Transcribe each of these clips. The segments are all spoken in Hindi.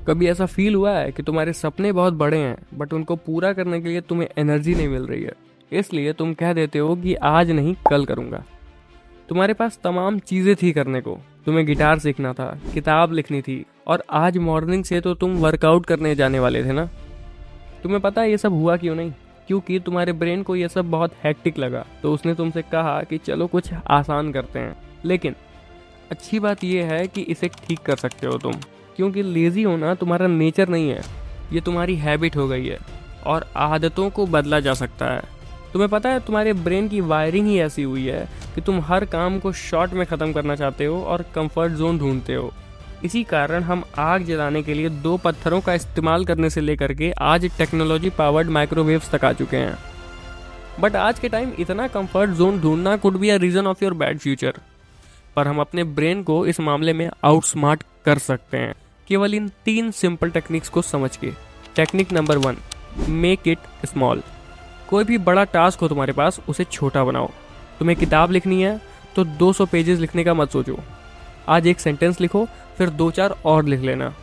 कभी ऐसा फील हुआ है कि तुम्हारे सपने बहुत बड़े हैं बट उनको पूरा करने के लिए तुम्हें एनर्जी नहीं मिल रही है, इसलिए तुम कह देते हो कि आज नहीं कल करूँगा। तुम्हारे पास तमाम चीज़ें थी करने को, तुम्हें गिटार सीखना था, किताब लिखनी थी, और आज मॉर्निंग से तो तुम वर्कआउट करने जाने वाले थे ना। तुम्हें पता है ये सब हुआ क्यों नहीं? क्योंकि तुम्हारे ब्रेन को ये सब बहुत हैक्टिक लगा, तो उसने तुमसे कहा कि चलो कुछ आसान करते हैं। लेकिन अच्छी बात यह है कि इसे ठीक कर सकते हो तुम, क्योंकि लेज़ी होना तुम्हारा नेचर नहीं है, ये तुम्हारी हैबिट हो गई है और आदतों को बदला जा सकता है। तुम्हें पता है तुम्हारे ब्रेन की वायरिंग ही ऐसी हुई है कि तुम हर काम को शॉर्ट में ख़त्म करना चाहते हो और कंफर्ट जोन ढूंढते हो। इसी कारण हम आग जलाने के लिए 2 पत्थरों का इस्तेमाल करने से लेकर के आज टेक्नोलॉजी पावर्ड माइक्रोवेव्स तक आ चुके हैं। बट आज के टाइम इतना कंफर्ट जोन ढूंढना could be a reason of your bad future, पर हम अपने ब्रेन को इस मामले में आउटस्मार्ट कर सकते हैं केवल इन 3 सिंपल टेक्निक्स को समझ के। Technique number 1, make it small. कोई भी बड़ा टास्क हो तुम्हारे पास, उसे छोटा बनाओ। तुम्हें किताब लिखनी है तो 200 पेजेस लिखने का मत सोचो, आज एक सेंटेंस लिखो, फिर 2-4 और लिख लेना।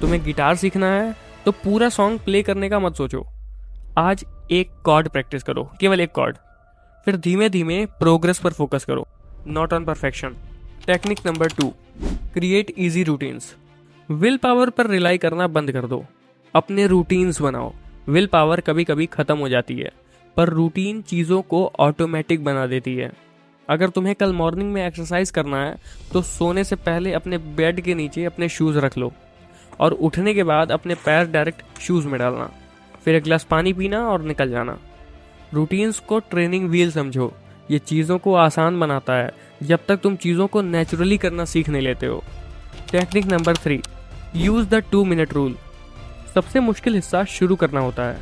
तुम्हें गिटार सीखना है तो पूरा सॉन्ग प्ले करने का मत सोचो, आज एक कॉर्ड प्रैक्टिस करो, केवल एक कॉर्ड, फिर धीमे धीमे प्रोग्रेस पर फोकस करो, not on perfection. Technique number 2, create easy routines. Will power पर रिलाई करना बंद कर दो, अपने रूटीन्स बनाओ। विल पावर कभी कभी ख़त्म हो जाती है, पर रूटीन चीज़ों को ऑटोमेटिक बना देती है। अगर तुम्हें कल मॉर्निंग में एक्सरसाइज करना है तो सोने से पहले अपने बेड के नीचे अपने शूज़ रख लो और उठने के बाद अपने पैर डायरेक्ट शूज़ में डालना, फिर एक गिलास पानी पीना और निकल जाना। रूटीन्स को ट्रेनिंग व्हील समझो, ये चीज़ों को आसान बनाता है जब तक तुम चीज़ों को नेचुरली करना सीख नहीं लेते हो। Technique number 3, use the 2 minute rule. सबसे मुश्किल हिस्सा शुरू करना होता है,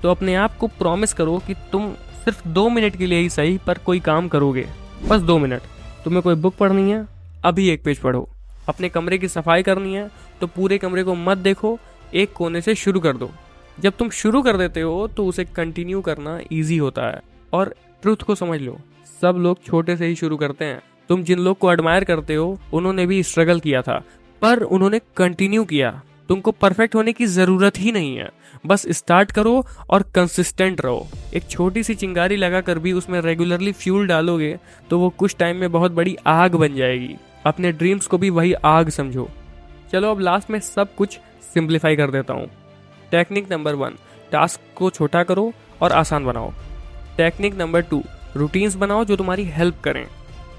तो अपने आप को प्रॉमिस करो कि तुम सिर्फ 2 मिनट के लिए ही सही पर कोई काम करोगे, बस 2 मिनट। तुम्हें कोई बुक पढ़नी है, अभी एक पेज पढ़ो। अपने कमरे की सफाई करनी है तो पूरे कमरे को मत देखो, एक कोने से शुरू कर दो। जब तुम शुरू कर देते हो तो उसे कंटिन्यू करना ईजी होता है। और ट्रुथ को समझ लो, सब लोग छोटे से ही शुरू करते हैं। तुम जिन लोग को एडमायर करते हो उन्होंने भी स्ट्रगल किया था, पर उन्होंने कंटिन्यू किया। तुमको परफेक्ट होने की ज़रूरत ही नहीं है, बस स्टार्ट करो और कंसिस्टेंट रहो। एक छोटी सी चिंगारी लगाकर भी उसमें रेगुलरली फ्यूल डालोगे तो वो कुछ टाइम में बहुत बड़ी आग बन जाएगी। अपने ड्रीम्स को भी वही आग समझो। चलो अब लास्ट में सब कुछ सिंप्लीफाई कर देता हूँ। टेक्निक नंबर 1, टास्क को छोटा करो और आसान बनाओ। टेक्निक नंबर 2, रूटीन्स बनाओ जो तुम्हारी हेल्प करें।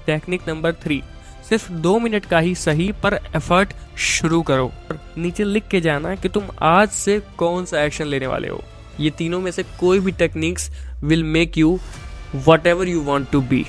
टेक्निक नंबर 3, सिर्फ 2 मिनट का ही सही पर एफर्ट शुरू करो। नीचे लिख के जाना कि तुम आज से कौन सा एक्शन लेने वाले हो। ये तीनों में से कोई भी techniques will make you whatever you want to B.